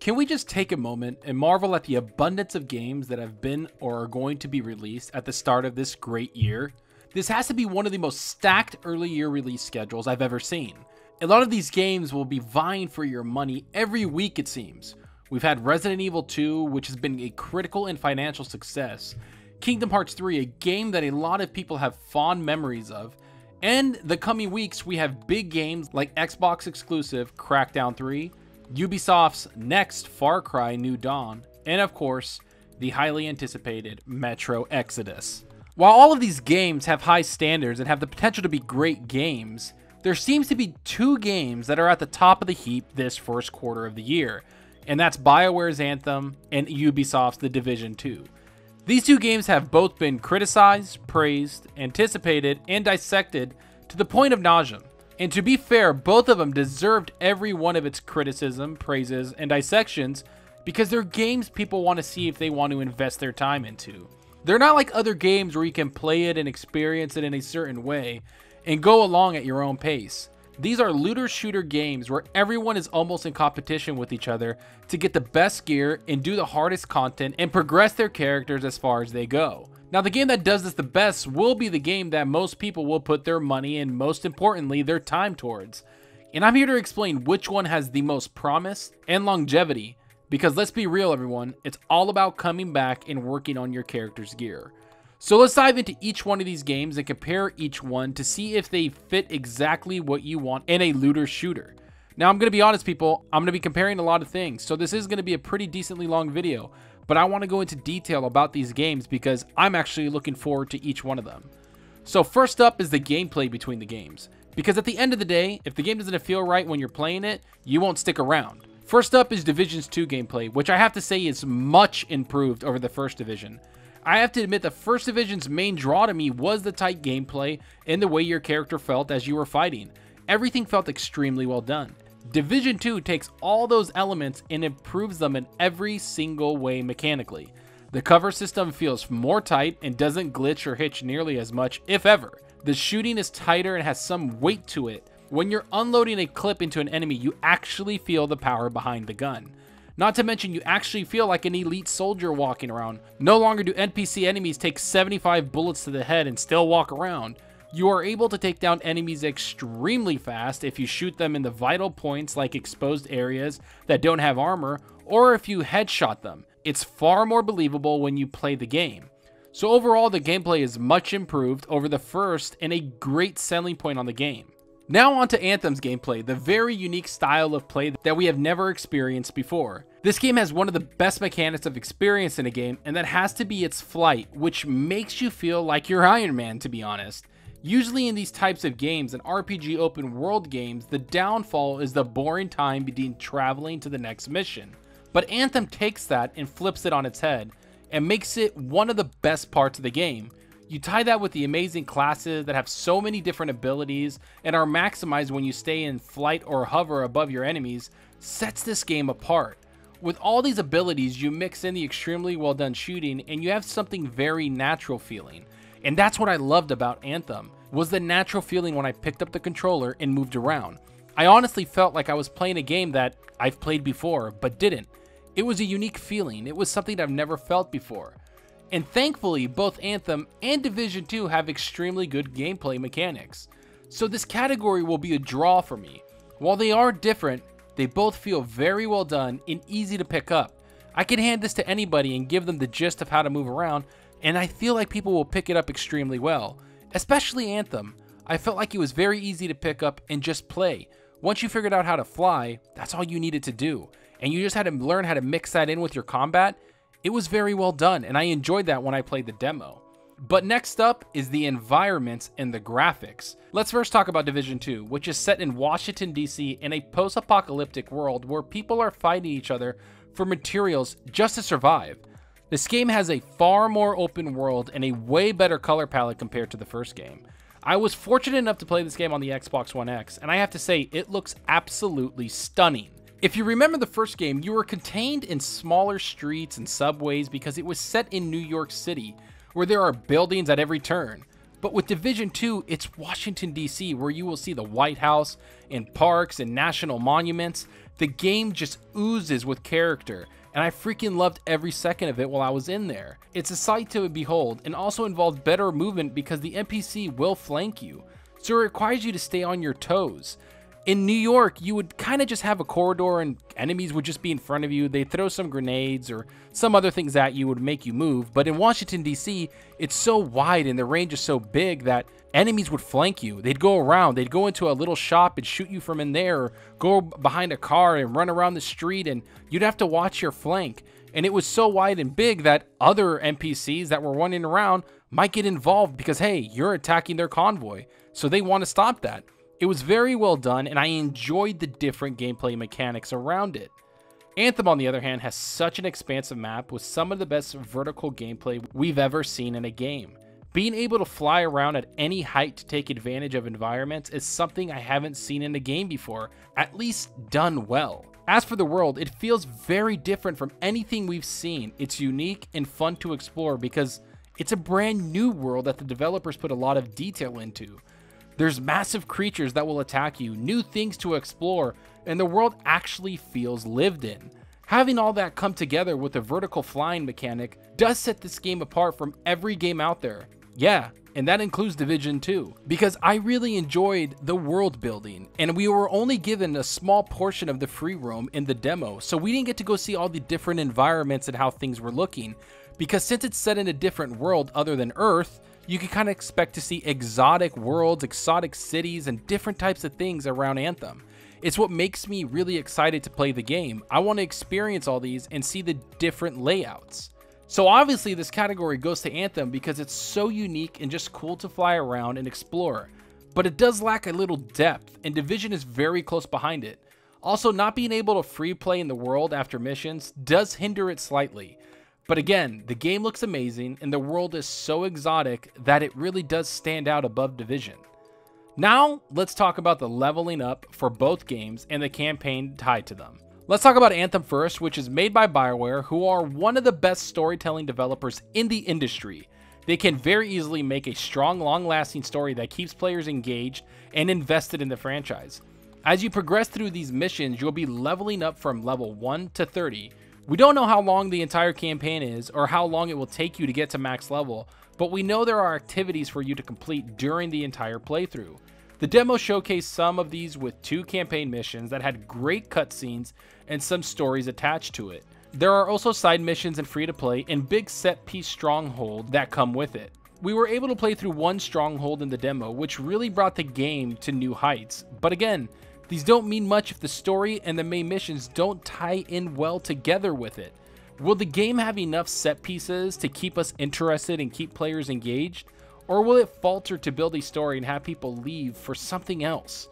Can we just take a moment and marvel at the abundance of games that have been or are going to be released at the start of this great year? This has to be one of the most stacked early year release schedules I've ever seen. A lot of these games will be vying for your money every week, it seems. We've had Resident Evil 2, which has been a critical and financial success, Kingdom Hearts 3, a game that a lot of people have fond memories of, and the coming weeks we have big games like Xbox exclusive Crackdown 3, Ubisoft's next Far Cry New Dawn, and of course, the highly anticipated Metro Exodus. While all of these games have high standards and have the potential to be great games, there seems to be two games that are at the top of the heap this first quarter of the year, and that's BioWare's Anthem and Ubisoft's The Division 2. These two games have both been criticized, praised, anticipated, and dissected to the point of nausea. And to be fair, both of them deserved every one of its criticism, praises, and dissections because they're games people want to see if they want to invest their time into. They're not like other games where you can play it and experience it in a certain way and go along at your own pace. These are looter shooter games where everyone is almost in competition with each other to get the best gear and do the hardest content and progress their characters as far as they go. Now, the game that does this the best will be the game that most people will put their money and, most importantly, their time towards. And I'm here to explain which one has the most promise and longevity, because let's be real everyone, it's all about coming back and working on your character's gear. So let's dive into each one of these games and compare each one to see if they fit exactly what you want in a looter shooter. Now, I'm going to be honest, people, I'm going to be comparing a lot of things, so this is going to be a pretty decently long video, but I want to go into detail about these games because I'm actually looking forward to each one of them. So first up is the gameplay between the games, because at the end of the day, if the game doesn't feel right when you're playing it, you won't stick around. First up is Division's 2 gameplay, which I have to say is much improved over the first Division. I have to admit the first Division's main draw to me was the tight gameplay and the way your character felt as you were fighting. Everything felt extremely well done. Division 2 takes all those elements and improves them in every single way mechanically. The cover system feels more tight and doesn't glitch or hitch nearly as much, if ever. The shooting is tighter and has some weight to it. When you're unloading a clip into an enemy, you actually feel the power behind the gun. Not to mention, you actually feel like an elite soldier walking around. No longer do NPC enemies take 75 bullets to the head and still walk around. You are able to take down enemies extremely fast if you shoot them in the vital points like exposed areas that don't have armor, or if you headshot them. It's far more believable when you play the game. So overall, the gameplay is much improved over the first and a great selling point on the game. Now on to Anthem's gameplay, the very unique style of play that we have never experienced before. This game has one of the best mechanics I've experienced in a game, and that has to be its flight, which makes you feel like you're Iron Man, to be honest. Usually in these types of games and RPG open world games, the downfall is the boring time between traveling to the next mission. But Anthem takes that and flips it on its head, and makes it one of the best parts of the game. You tie that with the amazing classes that have so many different abilities and are maximized when you stay in flight or hover above your enemies, sets this game apart. With all these abilities, you mix in the extremely well done shooting and you have something very natural feeling. And that's what I loved about Anthem, was the natural feeling when I picked up the controller and moved around. I honestly felt like I was playing a game that I've played before, but didn't. It was a unique feeling. It was something I've never felt before. And thankfully, both Anthem and Division 2 have extremely good gameplay mechanics. So this category will be a draw for me. While they are different, they both feel very well done and easy to pick up. I can hand this to anybody and give them the gist of how to move around, and I feel like people will pick it up extremely well. Especially Anthem. I felt like it was very easy to pick up and just play. Once you figured out how to fly, that's all you needed to do. And you just had to learn how to mix that in with your combat. It was very well done, and I enjoyed that when I played the demo. But next up is the environments and the graphics. Let's first talk about Division 2, which is set in Washington, D.C. in a post-apocalyptic world where people are fighting each other for materials just to survive. This game has a far more open world and a way better color palette compared to the first game. I was fortunate enough to play this game on the Xbox One X, and I have to say, it looks absolutely stunning. If you remember the first game, you were contained in smaller streets and subways because it was set in New York City, where there are buildings at every turn. But with Division 2, it's Washington, D.C., where you will see the White House and parks and national monuments. The game just oozes with character, and I freaking loved every second of it while I was in there. It's a sight to behold, and also involves better movement because the NPC will flank you, so it requires you to stay on your toes. In New York, you would kind of just have a corridor and enemies would just be in front of you. They'd throw some grenades or some other things at you would make you move. But in Washington, D.C., it's so wide and the range is so big that enemies would flank you. They'd go around. They'd go into a little shop and shoot you from in there, or go behind a car and run around the street, and you'd have to watch your flank. And it was so wide and big that other NPCs that were running around might get involved because, hey, you're attacking their convoy. So they want to stop that. It was very well done, and I enjoyed the different gameplay mechanics around it. Anthem, on the other hand, has such an expansive map with some of the best vertical gameplay we've ever seen in a game. Being able to fly around at any height to take advantage of environments is something I haven't seen in a game before, at least done well. As for the world, it feels very different from anything we've seen. It's unique and fun to explore because it's a brand new world that the developers put a lot of detail into. There's massive creatures that will attack you, new things to explore, and the world actually feels lived in. Having all that come together with the vertical flying mechanic does set this game apart from every game out there. Yeah, and that includes Division 2, because I really enjoyed the world building, and we were only given a small portion of the free roam in the demo, so we didn't get to go see all the different environments and how things were looking, because since it's set in a different world other than Earth, you can kind of expect to see exotic worlds, exotic cities, and different types of things around Anthem. It's what makes me really excited to play the game. I want to experience all these and see the different layouts. So obviously this category goes to Anthem because it's so unique and just cool to fly around and explore. But it does lack a little depth, and Division is very close behind it. Also, not being able to free play in the world after missions does hinder it slightly. But again, the game looks amazing and the world is so exotic that it really does stand out above Division. Now, let's talk about the leveling up for both games and the campaign tied to them. Let's talk about Anthem first, which is made by BioWare, who are one of the best storytelling developers in the industry. They can very easily make a strong, long-lasting story that keeps players engaged and invested in the franchise. As you progress through these missions, you'll be leveling up from level 1 to 30. We don't know how long the entire campaign is or how long it will take you to get to max level, but we know there are activities for you to complete during the entire playthrough. The demo showcased some of these with 2 campaign missions that had great cutscenes and some stories attached to it. There are also side missions and free-to-play and big set-piece stronghold that come with it. We were able to play through one stronghold in the demo, which really brought the game to new heights, but again, these don't mean much if the story and the main missions don't tie in well together with it. Will the game have enough set pieces to keep us interested and keep players engaged? Or will it falter to build a story and have people leave for something else?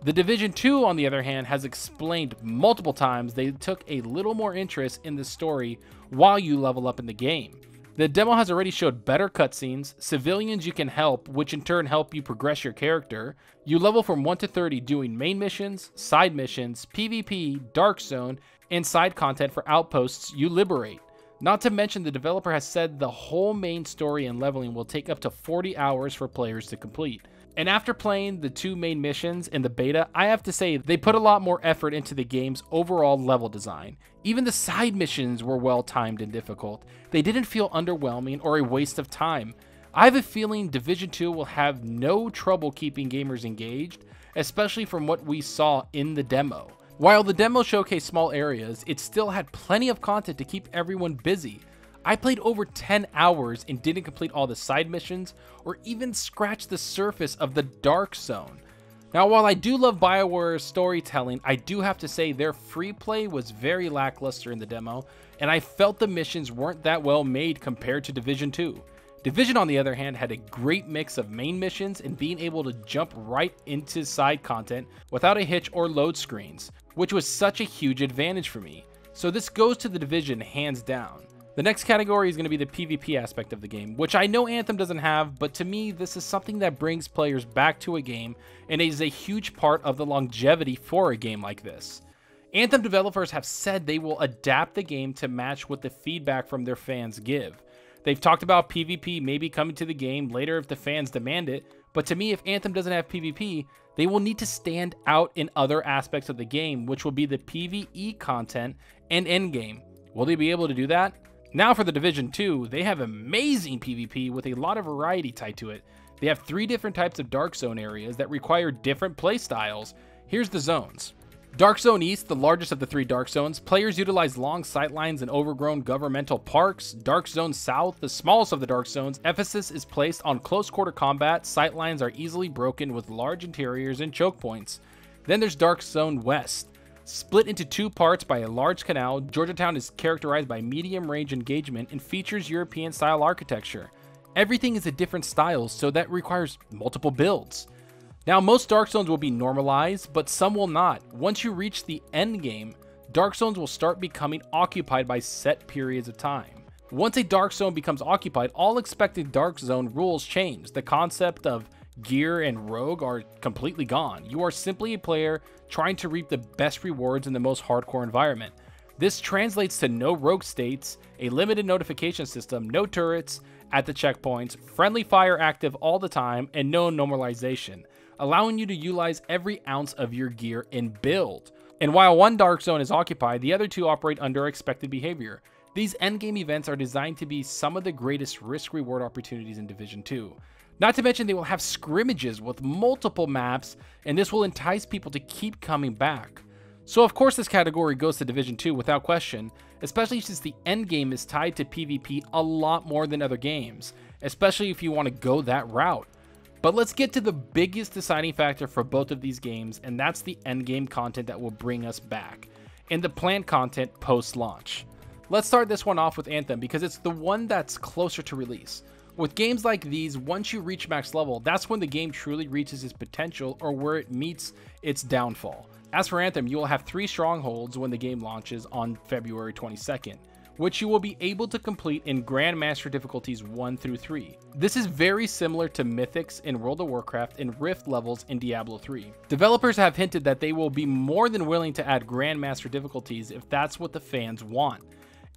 The Division 2, on the other hand, has explained multiple times they took a little more interest in the story while you level up in the game. The demo has already showed better cutscenes, civilians you can help, which in turn help you progress your character. You level from 1 to 30 doing main missions, side missions, PvP, Dark Zone, and side content for outposts you liberate. Not to mention the developer has said the whole main story and leveling will take up to 40 hours for players to complete. And after playing the 2 main missions in the beta, I have to say they put a lot more effort into the game's overall level design. Even the side missions were well timed and difficult. They didn't feel underwhelming or a waste of time. I have a feeling Division 2 will have no trouble keeping gamers engaged, especially from what we saw in the demo. While the demo showcased small areas, it still had plenty of content to keep everyone busy. I played over 10 hours and didn't complete all the side missions or even scratch the surface of the Dark Zone. Now, while I do love BioWare's storytelling, I do have to say their free play was very lackluster in the demo, and I felt the missions weren't that well made compared to Division 2. Division, on the other hand, had a great mix of main missions and being able to jump right into side content without a hitch or load screens, which was such a huge advantage for me. So this goes to the Division hands down. The next category is going to be the PvP aspect of the game, which I know Anthem doesn't have, but to me this is something that brings players back to a game and is a huge part of the longevity for a game like this. Anthem developers have said they will adapt the game to match what the feedback from their fans give. They've talked about PvP maybe coming to the game later if the fans demand it, But to me, if Anthem doesn't have PvP, they will need to stand out in other aspects of the game, which will be the PvE content and Endgame. Will they be able to do that? Now for the Division 2, they have amazing PvP with a lot of variety tied to it. They have 3 different types of Dark Zone areas that require different playstyles. Here's the zones. Dark Zone East, the largest of the 3 Dark Zones, players utilize long sightlines and overgrown governmental parks. Dark Zone South, the smallest of the Dark Zones, emphasis is placed on close quarter combat. Sightlines are easily broken with large interiors and choke points. Then there's Dark Zone West. Split into 2 parts by a large canal, Georgetown is characterized by medium range engagement and features European style architecture. Everything is a different style, so that requires multiple builds. Now, most Dark Zones will be normalized, but some will not. Once you reach the end game, Dark Zones will start becoming occupied by set periods of time. Once a Dark Zone becomes occupied, all expected Dark Zone rules change. The concept of gear and rogue are completely gone. You are simply a player trying to reap the best rewards in the most hardcore environment. This translates to no rogue states, a limited notification system, no turrets at the checkpoints, friendly fire active all the time, and no normalization, allowing you to utilize every ounce of your gear and build. And while one Dark Zone is occupied, the other 2 operate under expected behavior. These endgame events are designed to be some of the greatest risk-reward opportunities in Division 2. Not to mention they will have scrimmages with multiple maps, and this will entice people to keep coming back. So of course this category goes to Division 2 without question, especially since the endgame is tied to PvP a lot more than other games, especially if you want to go that route. But let's get to the biggest deciding factor for both of these games, and that's the endgame content that will bring us back, and the planned content post-launch. Let's start this one off with Anthem because it's the one that's closer to release. With games like these, once you reach max level, that's when the game truly reaches its potential or where it meets its downfall. As for Anthem, you will have 3 strongholds when the game launches on February 22nd, which you will be able to complete in Grandmaster difficulties 1 through 3. This is very similar to Mythics in World of Warcraft and Rift levels in Diablo 3. Developers have hinted that they will be more than willing to add Grandmaster difficulties if that's what the fans want.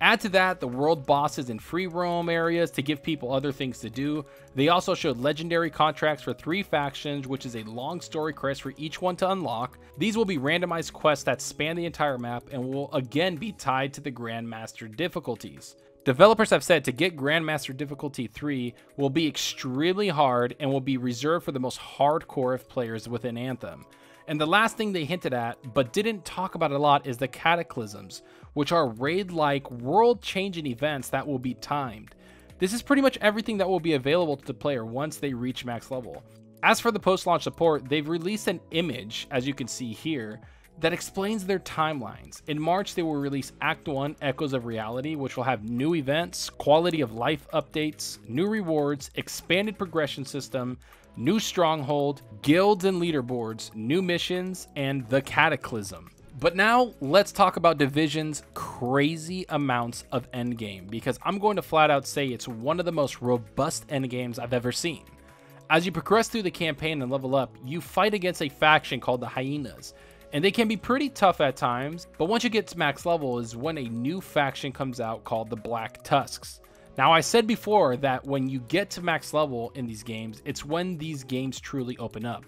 Add to that the world bosses and free roam areas to give people other things to do. They also showed legendary contracts for 3 factions, which is a long story quest for each one to unlock. These will be randomized quests that span the entire map and will again be tied to the Grandmaster difficulties. Developers have said to get Grandmaster difficulty 3 will be extremely hard and will be reserved for the most hardcore of players within Anthem. And the last thing they hinted at, but didn't talk about a lot, is the Cataclysms, which are raid-like, world-changing events that will be timed. This is pretty much everything that will be available to the player once they reach max level. As for the post-launch support, they've released an image, as you can see here, that explains their timelines. In March, they will release Act 1 Echoes of Reality, which will have new events, quality of life updates, new rewards, expanded progression system, new stronghold, guilds and leaderboards, new missions, and the Cataclysm. But now let's talk about Division's crazy amounts of endgame, because I'm going to flat out say it's one of the most robust endgames I've ever seen. As you progress through the campaign and level up, you fight against a faction called the Hyenas, and they can be pretty tough at times, but once you get to max level is when a new faction comes out called the Black Tusks. Now, I said before that when you get to max level in these games, it's when these games truly open up.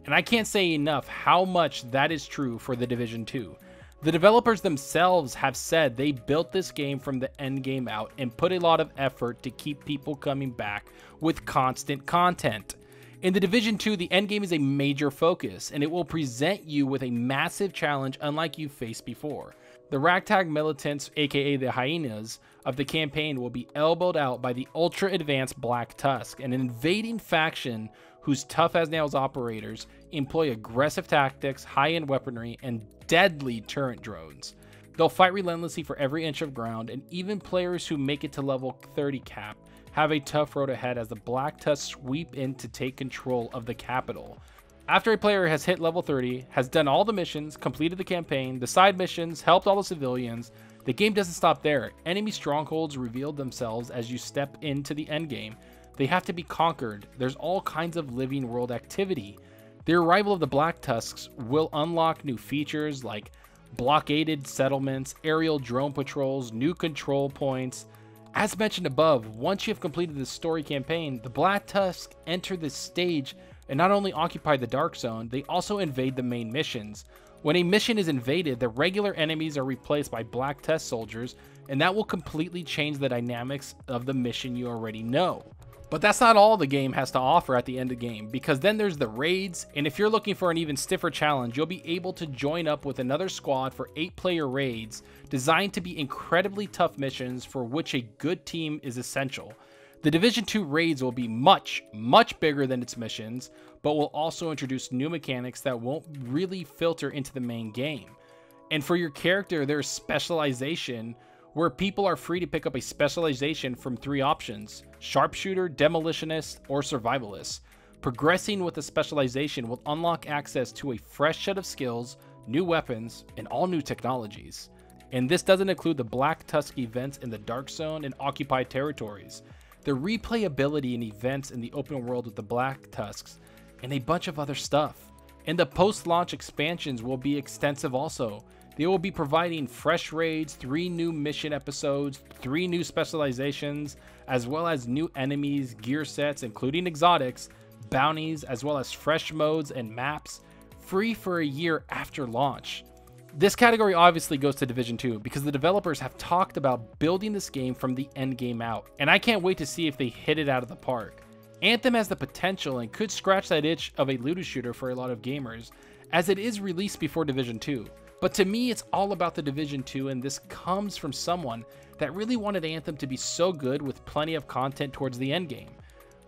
And I can't say enough how much that is true for the Division 2. The developers themselves have said they built this game from the end game out and put a lot of effort to keep people coming back with constant content. In the Division 2, the end game is a major focus, and it will present you with a massive challenge unlike you've faced before. The ragtag militants, aka the Hyenas, of the campaign will be elbowed out by the ultra-advanced Black Tusk, an invading faction whose tough-as-nails operators employ aggressive tactics, high-end weaponry, and deadly turret drones. They'll fight relentlessly for every inch of ground, and even players who make it to level 30 cap have a tough road ahead as the Black Tusk sweep in to take control of the capital. After a player has hit level 30, has done all the missions, completed the campaign, the side missions, helped all the civilians, the game doesn't stop there. Enemy strongholds reveal themselves as you step into the endgame. They have to be conquered. There's all kinds of living world activity. The arrival of the Black Tusks will unlock new features like blockaded settlements, aerial drone patrols, new control points. As mentioned above, once you have completed the story campaign, the Black Tusks enter the stage and not only occupy the Dark Zone, they also invade the main missions. When a mission is invaded, the regular enemies are replaced by black test soldiers, and that will completely change the dynamics of the mission you already know. But that's not all the game has to offer at the end of the game, because then there's the raids, and if you're looking for an even stiffer challenge, you'll be able to join up with another squad for 8-player raids designed to be incredibly tough missions for which a good team is essential. The Division 2 raids will be much bigger than its missions, but will also introduce new mechanics that won't really filter into the main game. And for your character, there's specialization, where people are free to pick up a specialization from 3 options: sharpshooter, demolitionist, or survivalist. Progressing with the specialization will unlock access to a fresh set of skills, new weapons, and all new technologies. And this doesn't include the Black Tusk events in the Dark Zone and occupied territories, the replayability and events in the open world with the Black Tusks, and a bunch of other stuff. And the post-launch expansions will be extensive also. They will be providing fresh raids, 3 new mission episodes, 3 new specializations, as well as new enemies, gear sets, including exotics, bounties, as well as fresh modes and maps, free for a year after launch. This category obviously goes to Division 2 because the developers have talked about building this game from the end game out, and I can't wait to see if they hit it out of the park. Anthem has the potential and could scratch that itch of a looter shooter for a lot of gamers, as it is released before Division 2. But to me, it's all about the Division 2, and this comes from someone that really wanted Anthem to be so good with plenty of content towards the end game.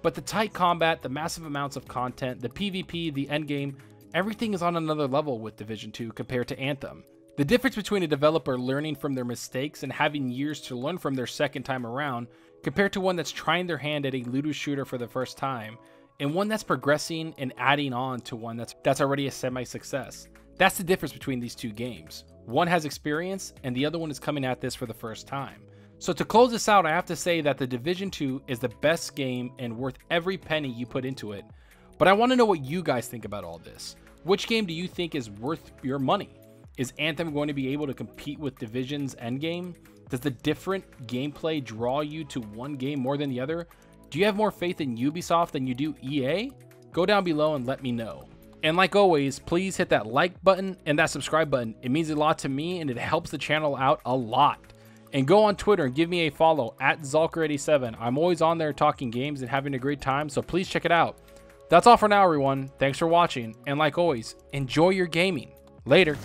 But the tight combat, the massive amounts of content, the PvP, the end game, everything is on another level with Division 2 compared to Anthem. The difference between a developer learning from their mistakes and having years to learn from their second time around, compared to one that's trying their hand at a looter shooter for the first time, and one that's progressing and adding on to one that's already a semi-success. That's the difference between these 2 games. One has experience and the other one is coming at this for the first time. So to close this out, I have to say that the Division 2 is the best game and worth every penny you put into it. But I want to know what you guys think about all this. Which game do you think is worth your money? Is Anthem going to be able to compete with Division's endgame? Does the different gameplay draw you to one game more than the other? Do you have more faith in Ubisoft than you do EA? Go down below and let me know. And like always, please hit that like button and that subscribe button. It means a lot to me and it helps the channel out a lot. And go on Twitter and give me a follow at Zalker87. I'm always on there talking games and having a great time, so please check it out. That's all for now, everyone. Thanks for watching, and like always, enjoy your gaming. Later.